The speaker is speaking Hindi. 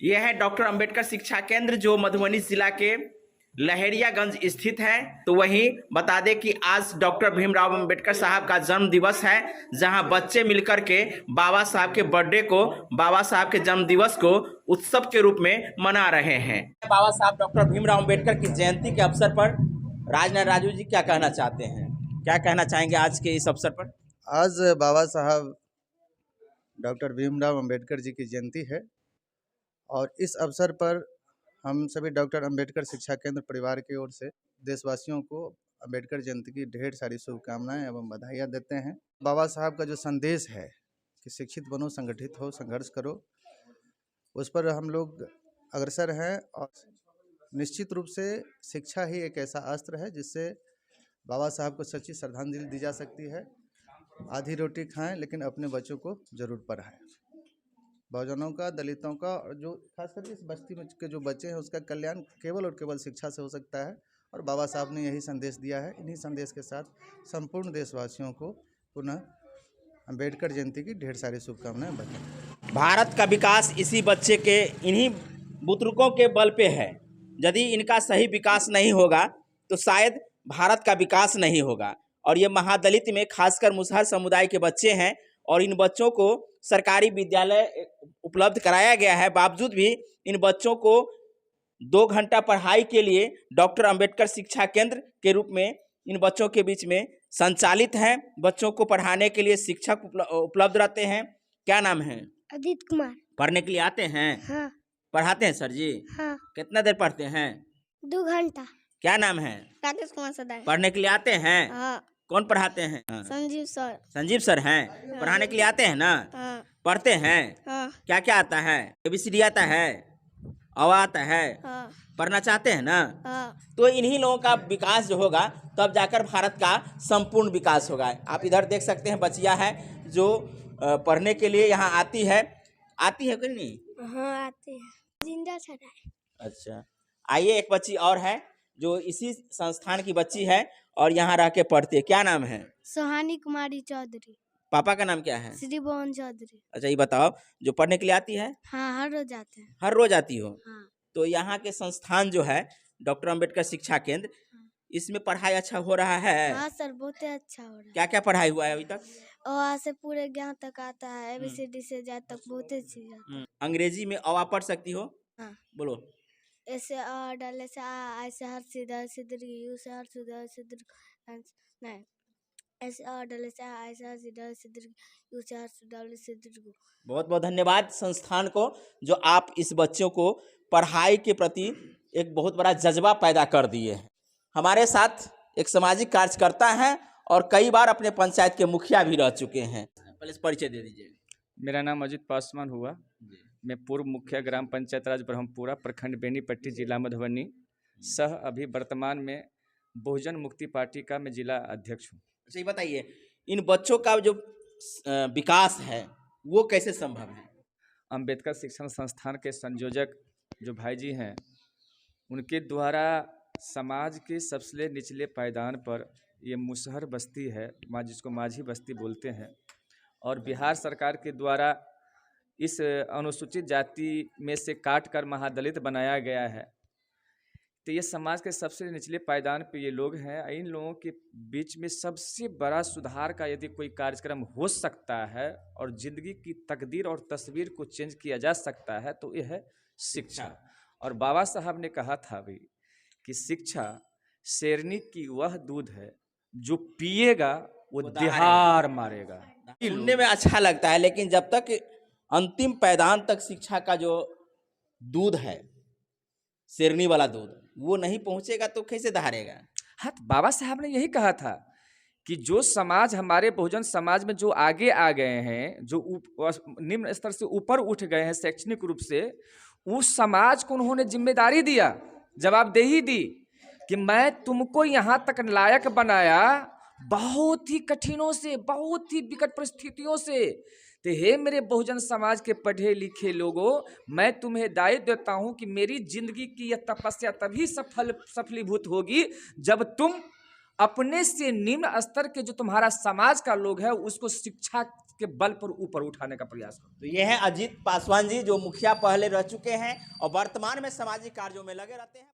यह है डॉक्टर अंबेडकर शिक्षा केंद्र जो मधुबनी जिला के लहेरियागंज स्थित है। तो वहीं बता दें कि आज डॉक्टर भीमराव अंबेडकर साहब का जन्म दिवस है, जहां बच्चे मिलकर के बाबा साहब के बर्थडे को, बाबा साहब के जन्म दिवस को उत्सव के रूप में मना रहे हैं। बाबा साहब डॉक्टर भीमराव अंबेडकर की जयंती के अवसर पर राजनाथ राजू जी क्या कहना चाहते हैं, क्या कहना चाहेंगे आज के इस अवसर पर? आज बाबा साहब डॉक्टर भीमराव अंबेडकर जी की जयंती है और इस अवसर पर हम सभी डॉक्टर अंबेडकर शिक्षा केंद्र परिवार की ओर से देशवासियों को अंबेडकर जयंती की ढेर सारी शुभकामनाएं एवं बधाइयाँ देते हैं। बाबा साहब का जो संदेश है कि शिक्षित बनो, संगठित हो, संघर्ष करो, उस पर हम लोग अग्रसर हैं और निश्चित रूप से शिक्षा ही एक ऐसा अस्त्र है जिससे बाबा साहब को सच्ची श्रद्धांजलि दी जा सकती है। आधी रोटी खाएं लेकिन अपने बच्चों को जरूर पढ़ाएं। बहुजनों का, दलितों का और जो खासकर इस बस्ती में के जो बच्चे हैं उसका कल्याण केवल और केवल शिक्षा से हो सकता है और बाबा साहब ने यही संदेश दिया है। इन्हीं संदेश के साथ संपूर्ण देशवासियों को पुनः अंबेडकर जयंती की ढेर सारी शुभकामनाएं बताएं। भारत का विकास इसी बच्चे के, इन्हीं बुजुर्गों के बल पे है। यदि इनका सही विकास नहीं होगा तो शायद भारत का विकास नहीं होगा। और ये महादलित में खासकर मुसहर समुदाय के बच्चे हैं और इन बच्चों को सरकारी विद्यालय उपलब्ध कराया गया है, बावजूद भी इन बच्चों को 2 घंटा पढ़ाई के लिए डॉक्टर अंबेडकर शिक्षा केंद्र के रूप में इन बच्चों के बीच में संचालित है। बच्चों को पढ़ाने के लिए शिक्षक उपलब्ध रहते हैं। क्या नाम है? अदित कुमार। पढ़ने के लिए आते हैं? हाँ। पढ़ाते हैं सर जी? हाँ। कितना देर पढ़ते हैं? 2 घंटा। क्या नाम है? राजेश कुमार सदाई। पढ़ने के लिए आते हैं? हाँ। कौन पढ़ाते हैं? संजीव सर। संजीव सर हैं? पढ़ाने के लिए आते हैं ना? हाँ। पढ़ते हैं? हाँ। क्या क्या आता है? ABCD आता है? अवा आता है? हाँ। पढ़ना चाहते हैं ना? हाँ। तो इन्हीं लोगों का विकास जो होगा तब जाकर भारत का संपूर्ण विकास होगा। आप इधर देख सकते हैं, बच्चियां हैं जो पढ़ने के लिए यहाँ आती है कि नहीं? हाँ, आते हैं। जिंदा छड़ा है। अच्छा, आइए एक बच्ची और है जो इसी संस्थान की बच्ची है और यहाँ रह के पढ़ती है। क्या नाम है? सोहानी कुमारी चौधरी। पापा का नाम क्या है? श्री भुवन चौधरी। अच्छा, ये बताओ, जो पढ़ने के लिए आती है? हाँ, हर रोज आते हैं। हर रोज आती हो? हाँ। तो यहाँ के संस्थान जो है डॉक्टर अंबेडकर शिक्षा केंद्र, इसमें पढ़ाई अच्छा हो रहा है? हाँ सर, बहुत अच्छा हो रहा है। क्या क्या पढ़ाई हुआ है अभी तक? और से पूरे ज्ञान तक आता है, ABCD से जा तक बहुत चीज। अंग्रेजी में अवा पढ़ सकती हो? हाँ। बोलो। ऐसे आ डाले से आ, ऐसे हर सीधा सीधर, यू से हर सीधा सीधर, नहीं ऐसे आ डाले से आ, ऐसे हर सीधा सीधर, यू से हर सीधा सीधर। बहुत बहुत धन्यवाद संस्थान को जो आप इस बच्चों को पढ़ाई के प्रति एक बहुत बड़ा जज्बा पैदा कर दिए हैं। हमारे साथ एक सामाजिक कार्यकर्ता हैं और कई बार अपने पंचायत के मुखिया भी रह चुके हैं। पहले से परिचय दे दीजिए। मेरा नाम अजित पासवान हुआ। मैं पूर्व मुखिया ग्राम पंचायत राज ब्रह्मपुरा, प्रखंड बेनीपट्टी, जिला मधुबनी, सह अभी वर्तमान में बहुजन मुक्ति पार्टी का मैं जिला अध्यक्ष हूँ। अच्छा, ये बताइए, इन बच्चों का जो विकास है वो कैसे संभव है? अंबेडकर शिक्षण संस्थान के संयोजक जो भाई जी हैं, उनके द्वारा समाज के सबसे निचले पायदान पर ये मुसहर बस्ती है, जिसको माझी बस्ती बोलते हैं, और बिहार सरकार के द्वारा इस अनुसूचित जाति में से काट कर महादलित बनाया गया है। तो ये समाज के सबसे निचले पायदान पे ये लोग हैं। इन लोगों के बीच में सबसे बड़ा सुधार का यदि कोई कार्यक्रम हो सकता है और ज़िंदगी की तकदीर और तस्वीर को चेंज किया जा सकता है तो यह है शिक्षा। और बाबा साहब ने कहा था भी कि शिक्षा शेरनी की वह दूध है जो पिएगा वो दिहार मारेगा। सुनने में अच्छा लगता है, लेकिन जब तक अंतिम पैदान तक शिक्षा का जो दूध है, शेरनी वाला दूध, वो नहीं पहुंचेगा तो कैसे धारेगा? हाँ, तो बाबा साहब ने यही कहा था कि जो समाज हमारे बहुजन समाज में जो आगे आ गए हैं, जो निम्न स्तर से ऊपर उठ गए हैं शैक्षणिक रूप से, उस समाज को उन्होंने जिम्मेदारी दिया, जवाबदेही दी कि मैं तुमको यहाँ तक लायक बनाया बहुत ही कठिनों से, बहुत ही विकट परिस्थितियों से। तो हे मेरे बहुजन समाज के पढ़े लिखे लोगों, मैं तुम्हें दायित्व देता हूं कि मेरी जिंदगी की यह तपस्या तभी सफलीभूत होगी जब तुम अपने से निम्न स्तर के जो तुम्हारा समाज का लोग है उसको शिक्षा के बल पर ऊपर उठाने का प्रयास करो। तो ये है अजीत पासवान जी, जो मुखिया पहले रह चुके हैं और वर्तमान में सामाजिक कार्यों में लगे रहते हैं।